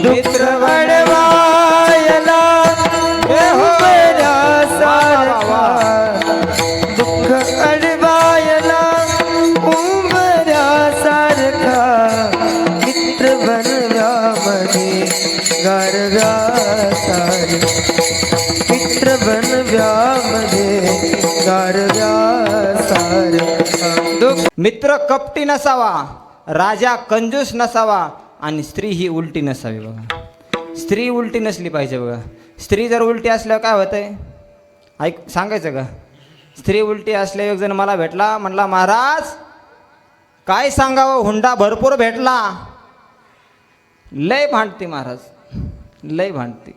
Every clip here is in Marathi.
मित्र अडवायला उंबऱ्यासारखा दुःख अडवायला उंबऱ्यासारखा मित्र बनव्यामध्ये गारव्यासारखा मित्र बनव्यामध्ये गारव्यासारखा मित्र कपटी नसावा, राजा कंजूस नसावा आणि स्त्री ही उलटी नसावी. बघा, स्त्री उलटी नसली पाहिजे. बघा, स्त्री जर उलटी असल्यावर काय होतंय ऐक सांगायचं का. स्त्री उलटी असल्यावर एक जण मला भेटला, म्हणला महाराज काय सांगावं, हुंडा भरपूर भेटला, लय भांडते महाराज, लय भांडते.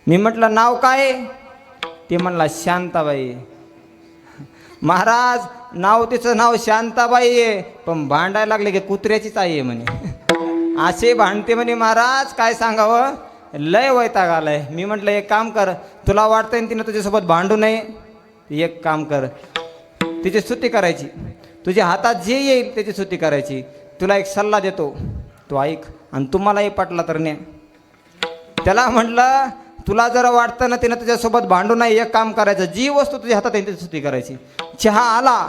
मी म्हटलं नाव काय? ते म्हणला शांताबाई. महाराज नाव तिचं नाव शांताबाई आहे, पण भांडायला लागले की कुत्र्याचीच आई आहे म्हणे. असे भांडते म्हणे महाराज, काय सांगावं, लय वैताग आलाय. मी म्हटलं एक काम कर, तुला वाटतंय ना तिनं तुझ्यासोबत भांडू नये, एक काम कर, तिची स्तुती करायची, तुझ्या हातात जे येईल त्याची स्तुती करायची. तुला एक सल्ला देतो, तू ऐक आणि तुम्हालाही पटला तर न्या. त्याला म्हटलं तुला जर वाटतं ना तिनं तुझ्यासोबत भांडू नाही, एक काम करायचं, जी वस्तू तुझ्या हातात येईल त्याची स्तुती करायची. चहा आला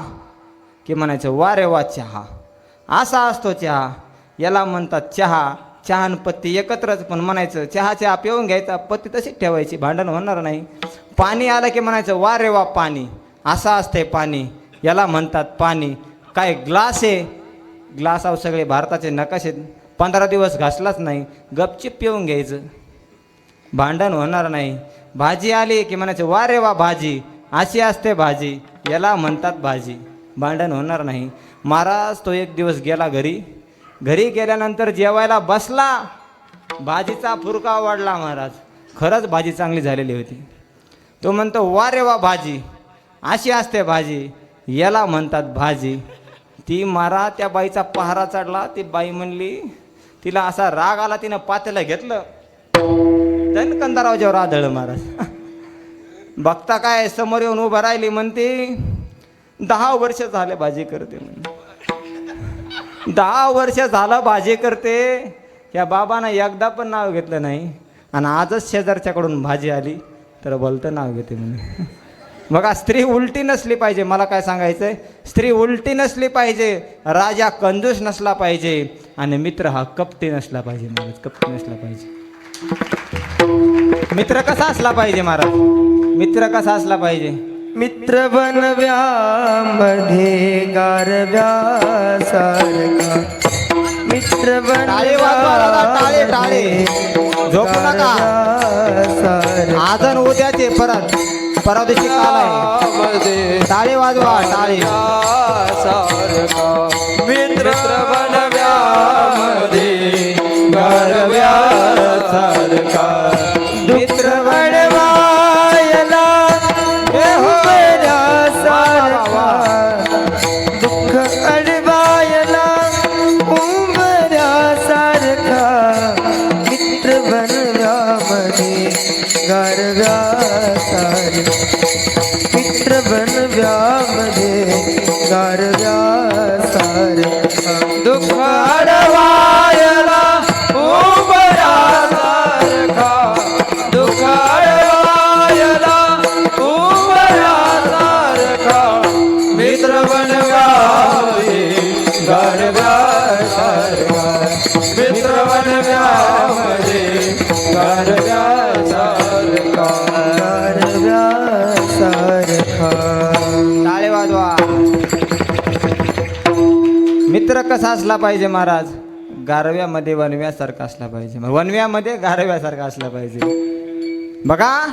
की म्हणायचं वा रे वा चहा, असा असतो चहा, याला म्हणतात चहा. चहा आणि पत्ती एकत्रच, पण म्हणायचं चहा चहा पिऊन घ्यायचा, पत्ती तशीच ठेवायची, भांडण होणार नाही. पाणी आलं की म्हणायचं वा रे वा पाणी, असं असतंय पाणी, याला म्हणतात पाणी. काय ग्लास आहे, ग्लासावर सगळे भारताचे नकाशे, 15 दिवस घासलाच नाही, गपचिप पिऊन घ्यायचं, भांडण होणार नाही. भाजी आली की म्हणायचं वा रे वा भाजी, अशी असते भाजी, याला म्हणतात भाजी, भांडण होणार नाही. महाराज तो एक दिवस गेला घरी. घरी गेल्यानंतर जेवायला बसला, भाजीचा फुरका वाढला महाराज. खरंच भाजी चांगली झालेली होती. तो म्हणतो वा रे वा भाजी, अशी असते भाजी, याला म्हणतात भाजी. ती महाराज त्या बाईचा पहारा चढला. ती बाई म्हणली, तिला असा राग आला, तिनं पातेलं घेतलं, कंदारावच्यावर आदळ महाराज. बघता काय समोर येऊन उभं राहिली, म्हणते 10 वर्ष झाले भाजी करते म्हणे. 10 वर्ष झालं भाजी करते. या बाबानं एकदा पण नाव घेतलं नाही, आणि आजच शेजारच्याकडून भाजी आली तर बोलतं नाव घेते म्हणे. बघा, स्त्री उलटी नसली पाहिजे. मला काय सांगायचंय, स्त्री उलटी नसली पाहिजे, राजा कंजूस नसला पाहिजे, आणि मित्र हा कपटी नसला पाहिजे महाराज, कपटी नसला पाहिजे. मित्र कसा असला पाहिजे महाराज, मित्र कसा असला पाहिजे. मित्र बनव्यामध्ये गारव्यासारखा मित्र टाळे झोपू नका. आजन उद्याचे परत परवा दिवशी काल आहे. टाळे वाजवा, टाळे. मित्र बनव्यामध्ये गारव्यासारखा मित्र अडवायला उंबऱ्यासारखा दुःख अडवायला उंबऱ्यासारखा मित्र बनव्यामध्ये गारव्यासारखा मित्र बनव्यामध्ये गारव्यासारखा दुःख अडवायला उंबऱ्यासारखा दुःख अडवायला उंबऱ्यासारखा मित्र बनव्यामध्ये गारव्यासारखा मित्र बनव्यामध्ये गारव्यासारखा गारव्यासारखा. टाळे वाजवा. मित्र कसा असला पाहिजे महाराज, गारव्यामध्ये वनव्यासारखा असला पाहिजे, वनव्यामध्ये गारव्यासारखा असला पाहिजे. बघा,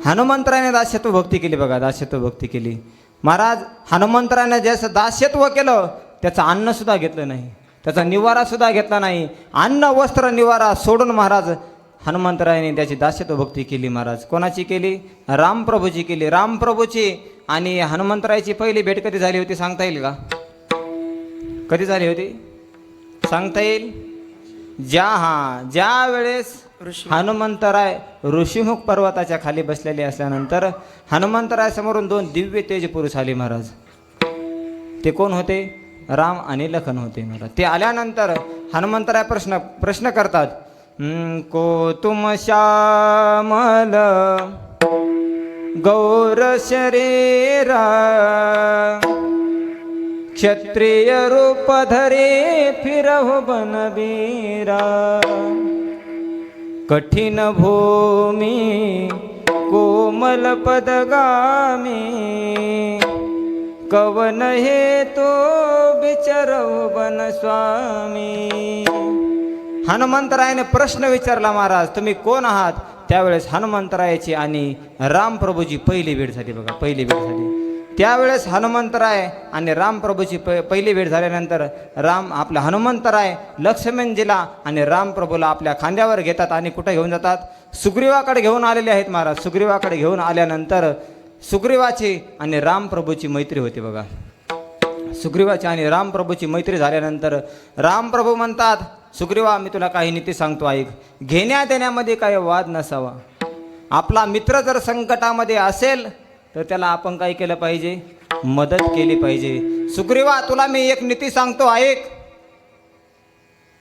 हनुमंतरायाने दास्यत्व भक्ती केली. बघा, दास्यत्व भक्ती केली महाराज. हनुमंतरायाने जसं दास्यत्व केलं, त्याचं अन्न सुद्धा घेतलं नाही, त्याचा निवारा सुद्धा घेतला नाही. अन्न वस्त्र निवारा सोडून महाराज हनुमंतरायाने त्याची दास्यत्व भक्ती केली महाराज. कोणाची केली? रामप्रभूची केली, रामप्रभूची. आणि हनुमंतरायाची पहिली भेट कधी झाली होती सांगता येईल का? कधी झाली होती सांगता येईल? ज्या वेळेस हनुमंतराय ऋषीमुख पर्वताच्या खाली बसलेले असल्यानंतर हनुमंतराय समोरून 2 दिव्य तेज पुरुष आले महाराज. ते कोण होते? राम आणि लखन होते महाराज. ते आल्यानंतर हनुमंतराय प्रश्न करतात. को तुम श्यामल गौर शरीरा क्षत्रिय रूप धरे फिरहु बनबीरा कठिन भूमि कोमल पदगामी कवन हे तो बिचरव बन स्वामी. हनुमंतरायाने प्रश्न विचारला महाराज तुम्ही कोण आहात. त्यावेळेस हनुमंतरायाची आणि रामप्रभूची पहिली भेट झाली बघा. पहिली भेट झाली त्यावेळेस हनुमंतराय आणि रामप्रभूची पहिली भेट झाल्यानंतर आपला हनुमंतराय लक्ष्मणजीला आणि रामप्रभूला आपल्या खांद्यावर घेतात आणि कुठे घेऊन जातात. सुग्रीवाकडे घेऊन आलेले आहेत महाराज. सुग्रीवाकडे घेऊन आल्यानंतर सुग्रीवाची आणि रामप्रभूची मैत्री होती बघा. सुग्रीवाची आणि रामप्रभूची मैत्री झाल्यानंतर रामप्रभू म्हणतात सुग्रीवा मी तुला काही नीती सांगतो ऐक. घेण्या देण्यामध्ये काही वाद नसावा. आपला मित्र जर संकटामध्ये असेल तर त्याला आपण काय केलं पाहिजे मदत केली पाहिजे. सुग्रीवा तुला मी एक नीती सांगतो ऐक.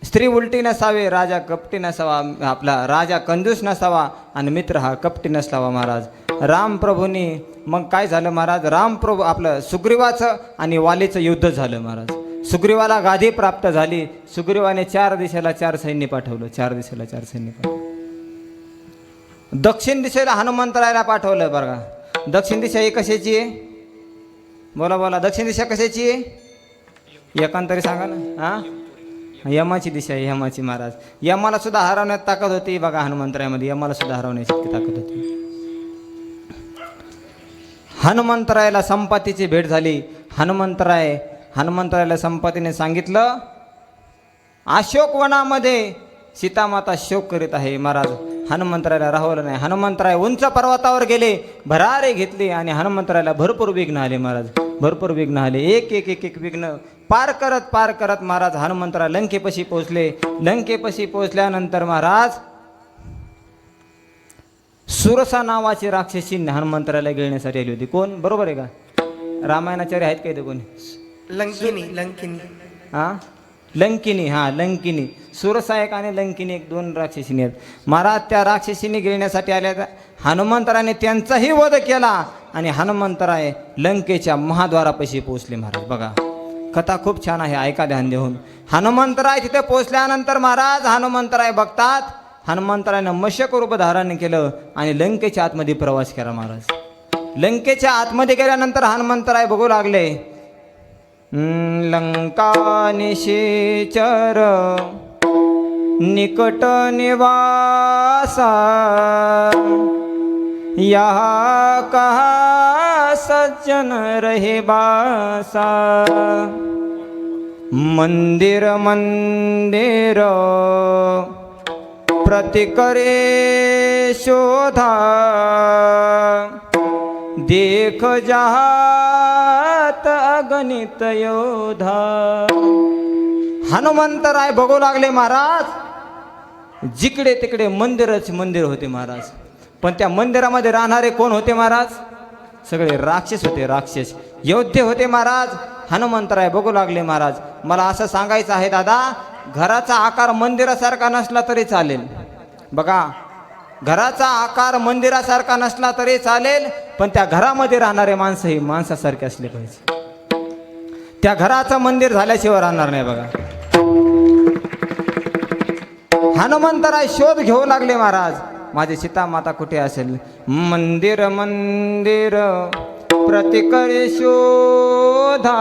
स्त्री उलटी नसावे राजा कपटी नसावा. आपला राजा कंजूस नसावा आणि मित्र हा कपटी नसावा महाराज. रामप्रभूंनी मग काय झालं महाराज. रामप्रभू आपलं सुग्रीवाचं आणि वालीचं युद्ध झालं महाराज. सुग्रीवाला गादी प्राप्त झाली. सुग्रीवाने 4 दिशेला 4 सैन्य पाठवलं. 4 दिशेला 4 सैन्य पाठवलं. दक्षिण दिशेला हनुमंतरायाला पाठवलं बरं का. दक्षिण दिशा ही कशाची आहे बोला बोला. दक्षिण दिशा कशाची आहे एकांतरी सांगा ना. हां यमाची दिशा आहे. यमाची महाराज. यमाला सुद्धा हरवण्यात ताकद होती बघा हनुमंतरायामध्ये. यमाला सुद्धा हरवण्याची ताकद होती. हनुमंतरायाला संपातीची भेट झाली. हनुमंतरायाला संपातीने सांगितलं अशोकवनामध्ये सीतामाता शोक करीत आहे महाराज. हनुमंतरायाला राहवलं नाही. हनुमंतराय उंच पर्वतावर गेले. भरारे घेतली आणि हनुमंतरायाला भरपूर विघ्न आले महाराज. भरपूर विघ्न आले. एक एक एक एक विघ्न पार करत महाराज हनुमंतराय लंकेपाशी पोहोचले. लंकेपाशी पोहोचल्यानंतर महाराज सुरसा नावाची राक्षसी हनुमंतरायाला गिळण्यासाठी आली होती. कोण बरोबर आहे का रामायणाचार्य आहेत काय ते कोणी. लंकिनी हां लंकिनी. हां लंकिनी. सुरसा एक आणि लंकिनी एक 2 राक्षसीनी आहेत महाराज. त्या राक्षसीनी गिळण्यासाठी आल्या. हनुमंतरायाने त्यांचाही वध केला आणि हनुमंतराय लंकेच्या महाद्वारापाशी पोहोचले महाराज. बघा कथा खूप छान आहे ऐका ध्यान देऊन. हनुमंतराय तिथे पोहोचल्यानंतर महाराज हनुमंतराय बघतात हनुमंतरायानं मशक रूप धारण केलं आणि लंकेच्या आतमध्ये प्रवास केला महाराज. लंकेच्या आतमध्ये गेल्यानंतर हनुमंतराय बघू लागले लंका निशेचर निकट निवासा यहाँ कहा सज्जन रहे बासा मंदिर मंदिर प्रति करे शोधा देख जात अगणित योधा. हनुमंतराय बघू लागले महाराज. जिकडे तिकडे मंदिरच मंदिर होते महाराज. पण त्या मंदिरामध्ये राहणारे कोण होते महाराज. सगळे राक्षस होते. राक्षस योद्धे होते महाराज. हनुमंतराय बघू लागले महाराज मला असं सांगायचं आहे दादा घराचा आकार मंदिरासारखा नसला तरी चालेल. बघा घराचा आकार मंदिरासारखा नसला तरी चालेल पण त्या घरामध्ये राहणारे माणसं ही माणसासारखे असले पाहिजे. त्या घराचं मंदिर झाल्याशिवाय राहणार नाही बघा. हनुमंतराय शोध घेऊ लागले महाराज माझी सीता माता कुठे असेल. मंदिर मंदिर प्रतिकरे शोधा.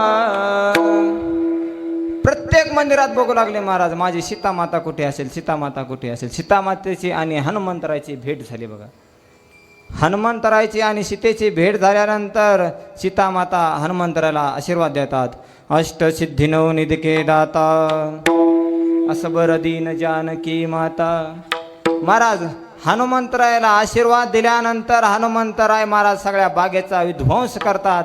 प्रत्येक मंदिरात बघू लागले महाराज माझी सीता माता कुठे असेल. सीता माता कुठे असेल. सीता मातेची आणि हनुमंतरायची भेट झाली बघा. हनुमंतरायची आणि सीतेची भेट झाल्यानंतर सीता माता हनुमंतराला आशीर्वाद देतात. अष्टसिद्धिनो निधिके दाता असबर दीन जानकी माता. महाराज हनुमंतरायाला आशीर्वाद दिल्यानंतर हनुमंतराय महाराज सगळ्या बागेचा विध्वंस करतात.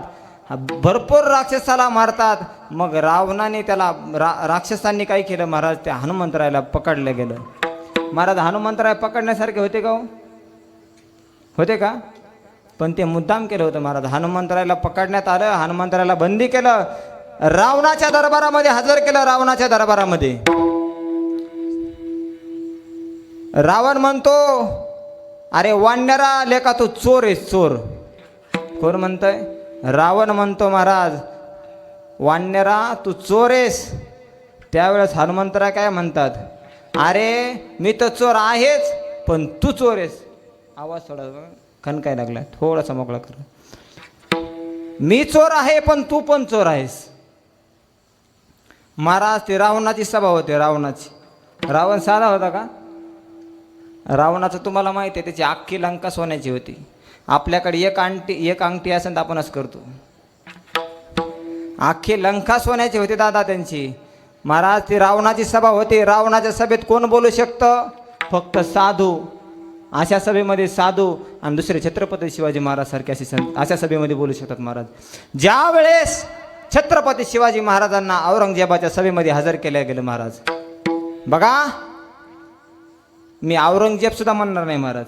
भरपूर राक्षसाला मारतात. मग रावणाने त्याला राक्षसांनी काय केलं महाराज त्या हनुमंतरायाला पकडलं गेलं. महाराज हनुमंतराय पकडण्यासारखे होते का होते का. पण ते मुद्दाम केलं होतं महाराज. हनुमंतरायाला पकडण्यात आलं. हनुमंतरायाला बंदी केलं. रावणाच्या दरबारामध्ये हजर केलं. रावणाच्या दरबारामध्ये रावण म्हणतो, अरे वानरा लेका तू चोर आहेस, चोर. कोण म्हणतंय? रावण म्हणतो, महाराज वानरा तू चोर आहेस. त्यावेळेस हनुमंतराय काय म्हणतात, अरे मी तर चोर आहेच, पण तू चोर आहेस. आवाज थोडा खनकाय लागला, थोडासा मोकळा कर. मी चोर आहे पण तू पण चोर आहेस. महाराज ती रावणाची सभा होती, रावणाची. रावण साधा होता का? रावणाचं तुम्हाला माहिती आहे, त्याची अख्खी लंका सोन्याची होती. आपल्याकडे एक अंगठी असेल तर आपण असं करतो. अख्खी लंका सोन्याची होती दादा त्यांची. महाराज ती रावणाची सभा होती. रावणाच्या सभेत कोण बोलू शकतं? फक्त साधू. अशा सभेमध्ये साधू आणि दुसरे छत्रपती शिवाजी महाराज सारखे असे संत अशा सभेमध्ये बोलू शकतात महाराज. ज्या वेळेस छत्रपती शिवाजी महाराजांना औरंगजेबाच्या सभेमध्ये हजर केलं गेलं महाराज. बघा, मी औरंगजेब सुद्धा म्हणणार नाही महाराज.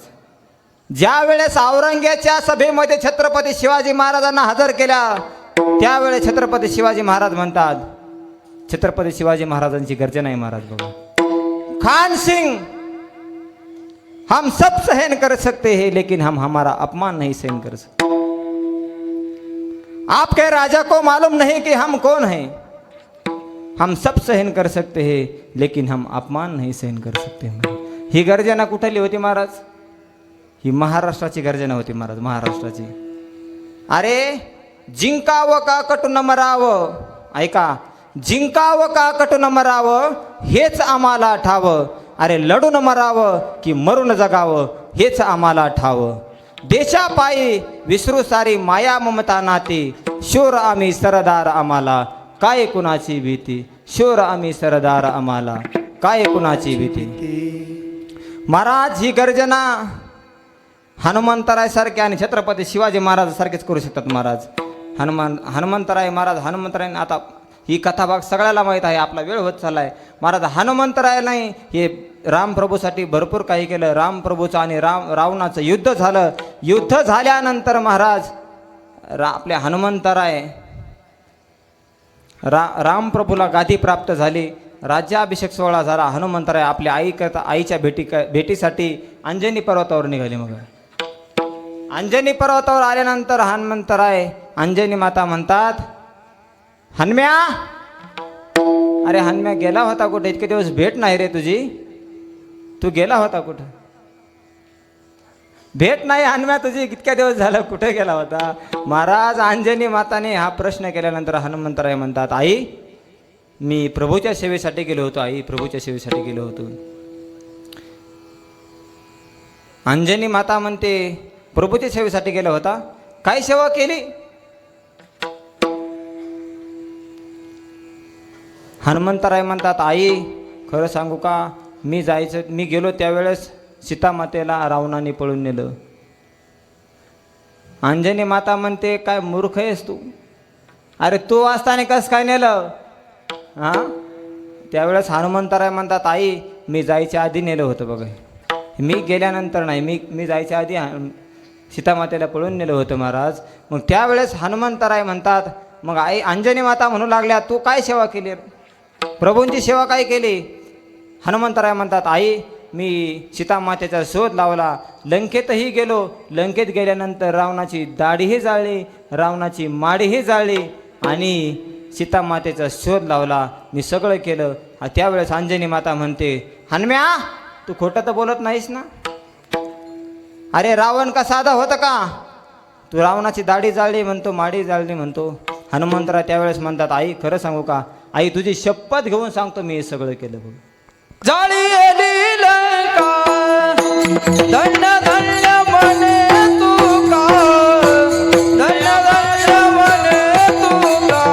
ज्या वेळेस औरंगजेबाच्या सभेमध्ये छत्रपती शिवाजी महाराजांना हजर केल्या, त्यावेळेस छत्रपती शिवाजी महाराज म्हणतात, छत्रपती शिवाजी महाराजांची गर्जना आहे महाराज. बघा, खान सिंह हम सब सहन कर सकते हैं लेकिन हम हमारा अपमान नहीं सहन कर सकते. आपके राजा को मालूम नहीं कि हम कौन हैं. हम सब सहन कर सकते हैं लेकिन हम अपमान नहीं सहन कर सकते. ही गर्जना कुठली होती महाराज? ही महाराष्ट्राची गर्जना होती महाराज, महाराष्ट्राची. अरे जिंकावं का कटू न मरावं, ऐका, जिंकावं का कटू न मरावं हेच आम्हाला ठावं. अरे लढून मरावं की मरून जगावं हेच आम्हाला ठावं. देशापायी विसरू सारी माया ममता नाती, शूर आम्ही सरदार आम्हाला काय कुणाची भीती. शूर आम्ही सरदार आम्हाला काय कुणाची भीती. महाराज ही गर्जना हनुमंतराय सारखे आणि छत्रपती शिवाजी महाराज सारखेच करू शकतात महाराज. हनुमंतराय महाराज, हनुमंतराय आता ही कथा भाग सगळ्याला माहीत आहे. आपला वेळ होत चाललाय महाराज. हनुमंतराय नाही, हे रामप्रभूसाठी भरपूर काही केलं. रामप्रभूचं आणि रावणाचं युद्ध झालं. युद्ध झाल्यानंतर महाराज आपले हनुमंतराय रामप्रभूला गादी प्राप्त झाली. राज्याभिषेक सोहळा झाला. हनुमंतराय आपल्या आईच्या भेटीसाठी अंजनी पर्वतावर निघाले. मग अंजनी पर्वतावर आल्यानंतर हनुमंतराय अंजनी माता म्हणतात, हनुम्या, अरे हनुम्या गेला होता कुठे? इतके दिवस भेट नाही रे तुझी, तू गेला होता कुठं? भेट नाही हनुम्या तुझी, इतक्या दिवस झालं कुठे गेला होता? महाराज अंजनी माताने हा प्रश्न केल्यानंतर हनुमंतराय म्हणतात, आई मी प्रभूच्या सेवेसाठी गेलो होतो. आई प्रभूच्या सेवेसाठी गेलो होतो. अंजनी माता म्हणते, प्रभूच्या सेवेसाठी गेला होता, काय सेवा केली? हनुमंतराय म्हणतात, आई खरं सांगू का, मी गेलो त्यावेळेस सीतामातेला रावणाने पळून नेलं. अंजनी माता म्हणते, काय मूर्ख आहेस तू? अरे तू असताना कसं काय नेलं? हां, त्यावेळेस हनुमंतराय म्हणतात, आई मी जायच्या आधी नेलं होतं. बघा, मी गेल्यानंतर नाही, मी जायच्या आधी सीतामातेला पळून नेलं होतं महाराज. मग त्यावेळेस हनुमंतराय म्हणतात, मग आई अंजनी माता म्हणू लागल्या, तू काय सेवा केली? प्रभूंची सेवा काय केली? हनुमंतराय म्हणतात, आई मी सीतामातेचा शोध लावला, लंकेतही गेलो. लंकेत गेल्यानंतर रावणाची दाढीही जाळली, रावणाची माडीही जाळली आणि सीतामातेचा शोध लावला. मी सगळं केलं. त्यावेळेस अंजनी माता म्हणते, हनुम्या तू खोटं तर बोलत नाहीस ना? अरे रावण का साधा होता का? तू रावणाची दाढी जाळली म्हणतो, माडी जाळली म्हणतो. हनुमंतराय त्यावेळेस म्हणतात, आई खरं सांगू का? आई तुझी शपथ घेऊन सांगतो मी हे सगळं केलं. बघ, जाळी एली लंका, धन्य धन्य म्हणे तुका, धन्य धन्य म्हणे तुका.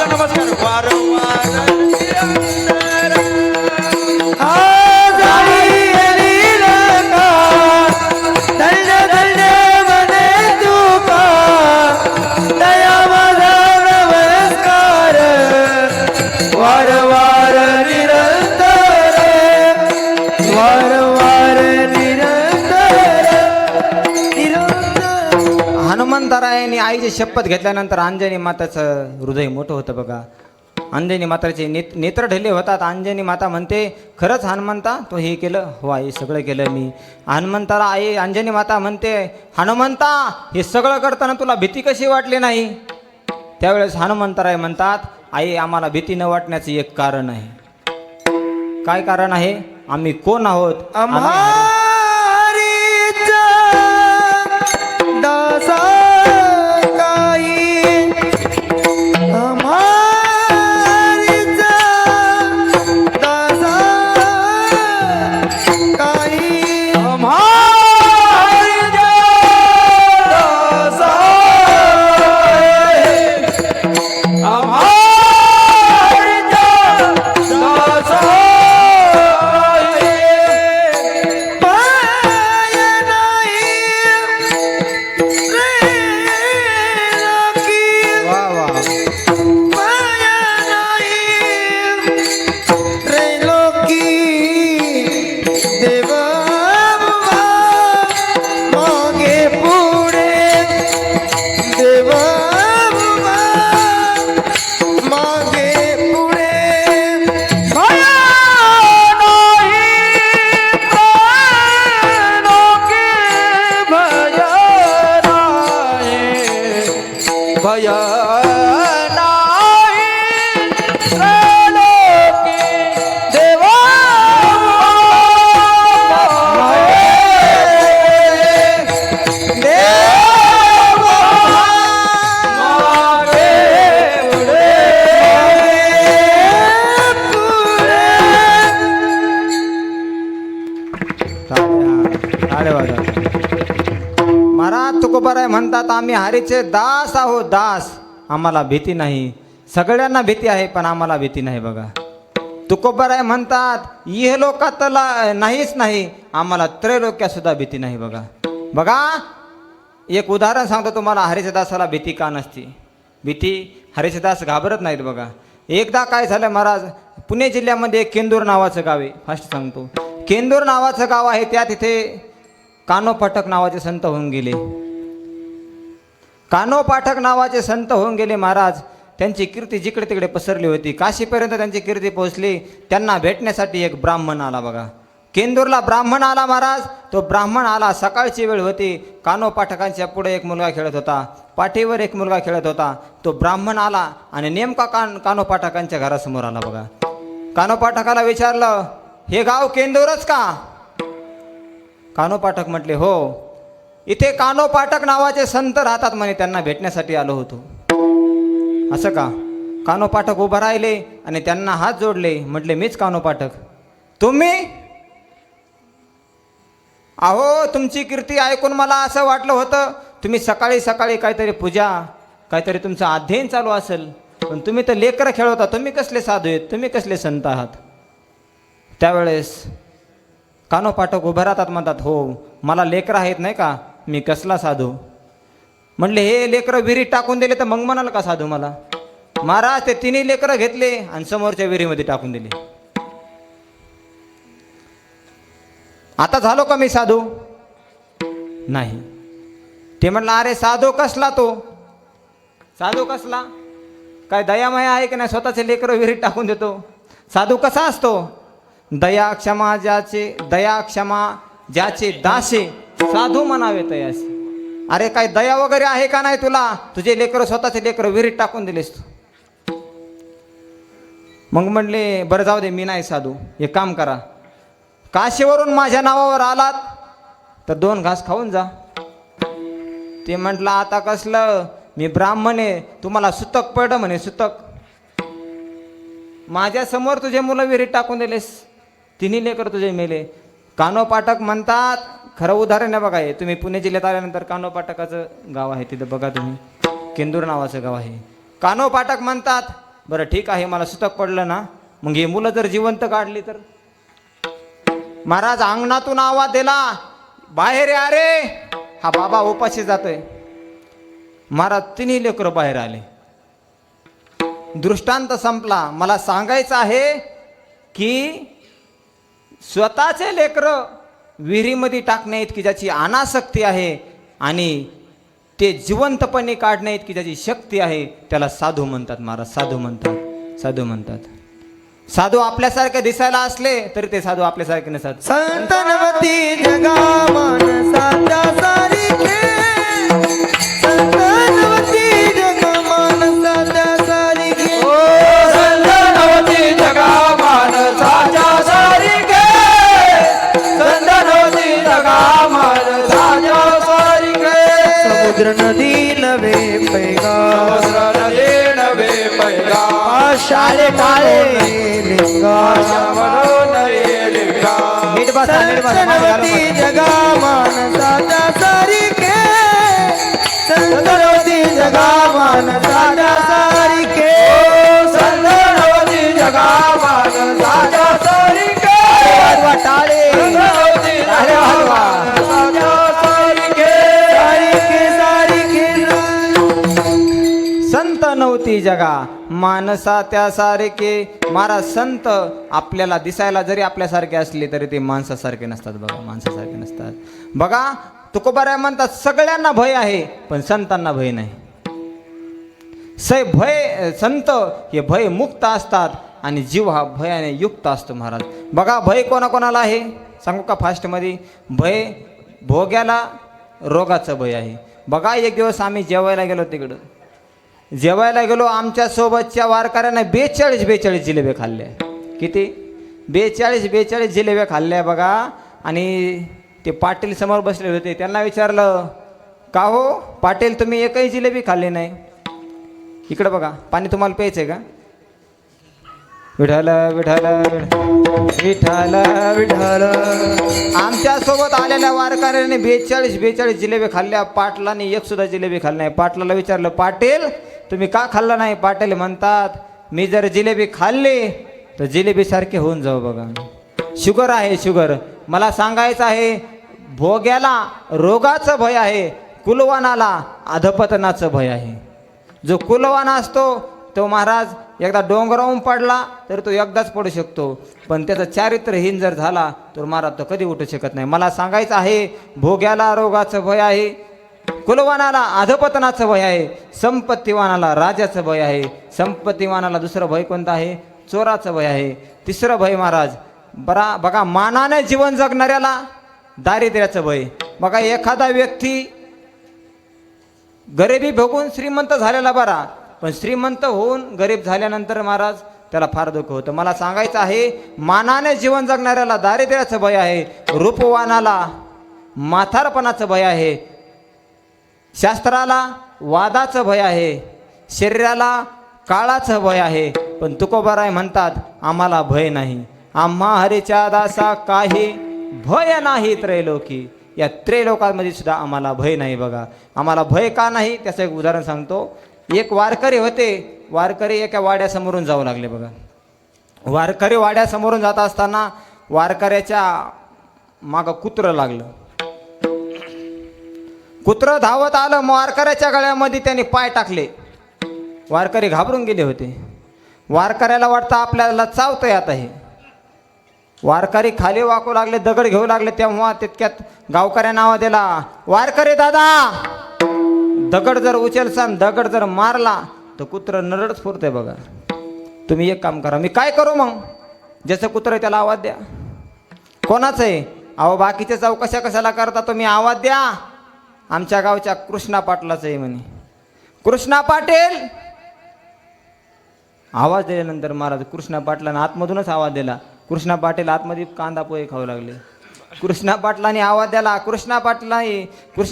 नमस्कार. वारंवार जाळी एली लंका, धन्य धन्य म्हणे तुका, दया माझा नमस्कार, वारंवार निरंतर, वारंवार निरंतर. हनुमंतरायाने आईची शपथ घेतल्यानंतर अंजनी माताचं हृदय मोठं होतं बघा. अंजनी माताचे नेत्र ढिले होतात. अंजनी माता म्हणते, खरंच हनुमंता तो हे केलं? हो आई, सगळं केलं मी. हनुमंताला आई अंजनी माता म्हणते, हनुमंता हे सगळं करताना तुला भीती कशी वाटली नाही? त्यावेळेस हनुमंतराय म्हणतात, आई आम्हाला भीती न वाटण्याचं एक कारण आहे. काय कारण आहे? आम्ही कोण आहोत? आम्हारीचा दासा काही, आम्हारीचा दासा काही, आम्हारीचा दासा आम्हारीचा दासा पाय नाही त्रैलोकी, वा वा. पाय नाही त्रैलोकी, देवा मागे पुढे, देवा मागे पुढे, भया नाही त्रैलोकी, भया नाही, भया नाही त्रैलोकी, देवा मागे पुढे. अरे वा. महाराज तुकोबाराय म्हणतात, आम्ही हरीचे दास आहोत, दास. आम्हाला भीती नाही. सगळ्यांना भीती आहे पण आम्हाला भीती नाही बघा. तुकोबाराय म्हणतात, इह लोकात नाहीच नाही, आम्हाला त्रैलोक्यात सुद्धा भीती नाही बघा. बघा एक उदाहरण सांगतो तुम्हाला, हरीच्या दासाला भीती का नसती. भीती हरीचे दास घाबरत नाहीत बघा. एकदा काय झालं महाराज, पुणे जिल्ह्यामध्ये केंदूर नावाचं गाव आहे. फास्ट सांगतो, केंदूर नावाचं गाव आहे. त्या तिथे कानो पाठक नावाचे संत होऊन गेले. कानो पाठक नावाचे संत होऊन गेले महाराज. त्यांची कीर्ती जिकडे तिकडे पसरली होती. काशीपर्यंत त्यांची कीर्ती पोहोचली. त्यांना भेटण्यासाठी एक ब्राह्मण आला बघा. केंदूरला ब्राह्मण आला महाराज. तो ब्राह्मण आला, सकाळची वेळ होती. कानो पाठकांच्या पुढे एक मुलगा खेळत होता, पाठीवर एक मुलगा खेळत होता. तो ब्राह्मण आला आणि नेमका कानो पाठकांच्या घरासमोर आला बघा. कानो पाठकाला विचारलं, हे गाव केंदूरच का? कानो पाठक म्हटले, हो, इथे कानो पाठक नावाचे संत राहतात म्हणे, त्यांना भेटण्यासाठी आलो होतो. असं का? कानो पाठक उभं राहिले आणि त्यांना हात जोडले. म्हटले, मीच कानो पाठक. तुम्ही? अहो, तुमची कीर्ती ऐकून मला असं वाटलं होतं तुम्ही सकाळी सकाळी काहीतरी पूजा, काहीतरी तुमचं अध्ययन चालू असेल, पण तुम्ही तर लेकरं खेळवता. तुम्ही कसले साधू आहेत? तुम्ही कसले संत आहात? त्यावेळेस कानो पाठक उभं राहतात, म्हणतात, हो, मला लेकरं आहेत नाही का, मी कसला साधू. म्हणले, हे लेकरं विहिरीत टाकून दिले तर मग म्हणाल का साधू मला? महाराज ते तिन्ही लेकरं घेतले आणि समोरच्या विहिरीमध्ये टाकून दिले. आता झालो का मी साधू? नाही. ते म्हणलं, अरे साधू कसला तो? साधू कसला? काय दयामय आहे की नाही? स्वतःचे लेकरं विहिरीत टाकून देतो. साधू कसा असतो? दया क्षमा ज्याचे दासे साधू म्हणावे तयासे. अरे काय दया वगैरे आहे का नाही तुला? तुझे लेकरं, स्वतःचे लेकरं विहिरीत टाकून दिलेस तू. मग म्हणले, बरं जाऊ दे, मी नाही साधू. एक काम करा, काशीवरून माझ्या नावावर आलात तर 2 घास खाऊन जा. ते म्हटलं, आता कसलं, मी ब्राह्मण आहे, तुम्हाला सुतक पडलं म्हणे. सुतक? माझ्या समोर तुझे मुलं विहिरीत टाकून दिलेस, तिन्ही लेकर तुझे मेले. कानो पाठक म्हणतात, खरं उदाहरण आहे बघा हे. तुम्ही पुणे जिल्ह्यात आल्यानंतर कानो पाठकाचं गाव आहे, तिथं बघा तुम्ही, केंदूर नावाचं गाव आहे. कानो पाठक म्हणतात, बरं ठीक आहे, मला सुतक पडलं ना, मग हे मुलं जर जिवंत काढली तर? महाराज अंगणातून आवाज दिला, बाहेर या रे. हा बाबा उपाशी जातोय. महाराज तिन्ही लेकरं बाहेर आले. दृष्टांत संपला. मला सांगायचं आहे की स्वतःचे लेकरं विहिरीमध्ये टाकण्या इतकी ज्याची अनासक्ती आहे आणि ते जिवंतपणे काढणे इतकी ज्याची शक्ती आहे त्याला साधू म्हणतात महाराज. साधू म्हणतात, साधू म्हणतात. साधू आपल्यासारखे दिसायला असले तरी ते साधू आपल्यासारखे नसतात. संतनवती जगा मानसाच्या सारिखे, संतनवती जगा मानसाच्या सारिखे. ओ संतनवती जगा माणसाच्या सारिखे, संतनवती जगा माणसाच्या सारिखे. समुद्र नदी नवे पैगा, समुद्र नदी नवे पैगा, आषाढे काळे लिंगा. म्हणून रे लिंगा. नीट बसा, नीट बसा. संतनवती जगा मानसाच्या सारिखे, संतनवती जगा मानसाच्या सारिखे. संतनवती जगा माणसाच्या सारिखे, वाजवा टाळे. संतनवती जगा माणसाच्या सारिखे. सारिखे सारिखे संत नव्हती जगा माणसा त्या सारखे. महाराज संत आपल्याला दिसायला जरी आपल्यासारखे असले तरी ते माणसासारखे नसतात बघा, माणसासारखे नसतात बघा. तुकोबाराय म्हणतात सगळ्यांना भय आहे पण संतांना भय नाही. भय संत हे भय मुक्त असतात आणि जीव हा भयाने युक्त असतो महाराज. बघा भय कोणाकोणाला आहे सांगू का फास्टमध्ये. भय भोग्याला रोगाचं भय आहे. बघा एक दिवस आम्ही जेवायला गेलो तिकडं, जेवायला गेलो, आमच्या सोबतच्या वारकऱ्याने 42 जिलेबे खाल्ले. किती? 42 जिलेबे खाल्ल्या बघा. आणि ते पाटील समोर बसले होते, त्यांना विचारलं का हो पाटील तुम्ही एकही जिलेबी खाल्ली नाही. इकडं बघा पाणी तुम्हाला प्यायचंय का? विठाल विठाल विठाल विठाल. आमच्या सोबत आलेल्या वारकऱ्याने 42 जिलेबी खाल्ल्या. पाटलाने एक सुद्धा जिलेबी खाल्ली नाही. पाटलाला विचारलं पाटील तुम्ही का खाल्लं नाही? पाटील म्हणतात मी जर जिलेबी खाल्ली तर जिलेबी सारखे होऊन जाऊ बघा. शुगर आहे शुगर. मला सांगायचं आहे भोग्याला रोगाचं भय आहे, कुलवानाला अधपतनाचं भय आहे. जो कुलवाना असतो तो महाराज एकदा डोंगरावून पडला तर तो एकदाच पडू शकतो, पण त्याचं चारित्र्यहीन जर झाला तर महाराज तो कधी उठू शकत नाही. मला सांगायचं आहे भोग्याला रोगाचं भय आहे, कुलवानाला अधपतनाचं भय आहे, संपत्तीवानाला राजाचं भय आहे. संपत्तीवानाला दुसरं भय कोणतं आहे? चोराचं भय आहे. तिसरं भय महाराज बघा मानाने जीवन जगणाऱ्याला दारिद्र्याचं भय. बघा एखादा व्यक्ती गरिबी भोगून श्रीमंत झालेला बरा, पण श्रीमंत होऊन गरीब झाल्यानंतर महाराज त्याला फार दुःख होतं. मला सांगायचं आहे मानाने जीवन जगणाऱ्याला दारिद्र्याचं भय आहे, रूपवानाला म्हातारपणाचं भय आहे, शास्त्राला वादाचं भय आहे, शरीराला काळाचं भय आहे. पण तुकोबाराय म्हणतात आम्हाला भय नाही. आम्हा हरीच्या दासा काही भय नाही त्रैलोकी. या त्रैलोकामध्ये सुद्धा आम्हाला भय नाही बघा. आम्हाला भय का नाही त्याचं एक उदाहरण सांगतो. एक वारकरी होते, वारकरी एका वाड्यासमोरून जाऊ लागले बघा. वारकरी वाड्यासमोरून जात असताना वारकऱ्याच्या मागं कुत्रं लागलं. कुत्रं धावत आलं, वारकऱ्याच्या गळ्यामध्ये त्याने पाय टाकले. वारकरी घाबरून गेले होते. वारकऱ्याला वाटतं आपल्याला चावतंय आता हे. वारकरी खाली वाकू लागले, दगड घेऊ लागले. तेव्हा तितक्यात गावकऱ्या आवाज दिला, वारकरी दादा दगड जर उचलसान, दगड जर मारला तर कुत्र नरडच फुरतंय बघा. तुम्ही एक काम करा. मी काय करू मग? ज्याचं कुत्र आहे त्याला आवाज द्या. कोणाचं आहे? अहो बाकीचे चौकशा कशाला करता तुम्ही? आवाज द्या. आमच्या गावच्या कृष्णा पाटलाचं आहे म्हणे. कृष्णा पाटील. आवाज दिल्यानंतर महाराज कृष्णा पाटलानं आतमधूनच आवाज दिला. कृष्णा पाटील आतमध्ये कांदा पोहे खाऊ लागले. कृष्णा पाटलाने आवाज दिला. कृष्णा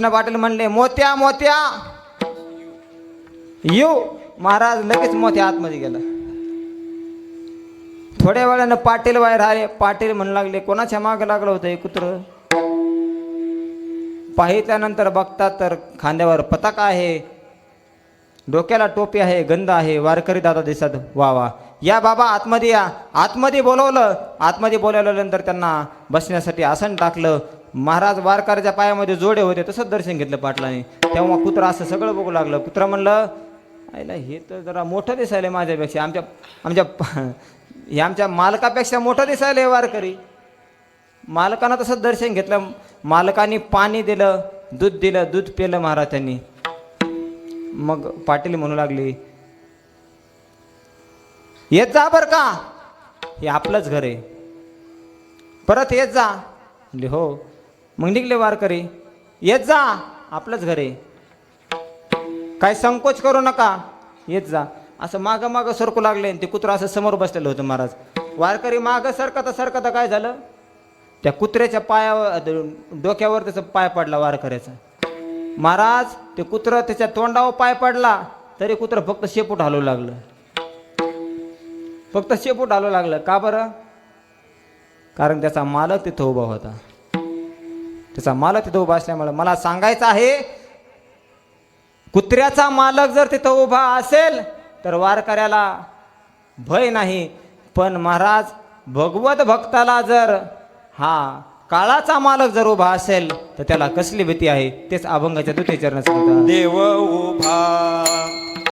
पाटील म्हणले मोत्या मोत्या येऊ. महाराज लगेच मोत्या आतमध्ये गेला. थोड्या वेळानं पाटील बाहेर आले. पाटील म्हणू लागले कोणाच्या मागं लागलं होतं हे कुत्र? पाहिल्यानंतर बघतात तर खांद्यावर पताका आहे, डोक्याला टोपी आहे, गंध आहे. वारकरी दादा दिसत. वा वा या बाबा आतमध्ये या. आतमध्ये बोलवलं. आतमध्ये बोलवल्यानंतर त्यांना बसण्यासाठी आसन टाकलं. महाराज वारकऱ्याच्या पायामध्ये जोडे होते, तसंच दर्शन घेतलं पाटलाने. तेव्हा कुत्र असं सगळं बघू लागलं. कुत्र म्हणलं आईला हे तर जरा मोठं दिसायलं माझ्यापेक्षा, आमच्या मालकापेक्षा मोठं दिसायलं वारकरी. मालकानं तसंच दर्शन घेतलं. मालकाने पाणी दिलं, दूध दिलं, दूध पिलं महाराज त्यांनी. मग पाटील म्हणू लागली, येत जा बर का, हे आपलंच घर आहे, परत येत जा. म्हणले हो. मग निघले वारकरी, येत जा, आपलंच घर आहे, काय संकोच करू नका, येत जा. असं मागं मागं सरकू लागले. ते कुत्रं असं समोर बसलेलं होतं महाराज. वारकरी मागं सरकता सरकता काय झालं, त्या कुत्र्याच्या पायावर डोक्यावर त्याचा पाय पडला वारकऱ्याचा. महाराज ते कुत्रं त्याच्या तोंडावर पाय पडला तरी कुत्रं फक्त शेपूट हलवू लागलं, फक्त शेपूट हलवू लागलं. का बरं? कारण त्याचा मालक तिथं उभा होता. त्याचा मालक तिथं उभा असल्यामुळे मला सांगायचं आहे, कुत्र्याचा मालक जर तिथं उभा असेल तर वारकऱ्याला भय नाही. पण महाराज भगवत भक्ताला जर हा काळाचा मालक जर उभा असेल तर त्याला कसली भीती आहे. तेच अभंगाच्या द्वितीय चरणात सांगतात. देव उभा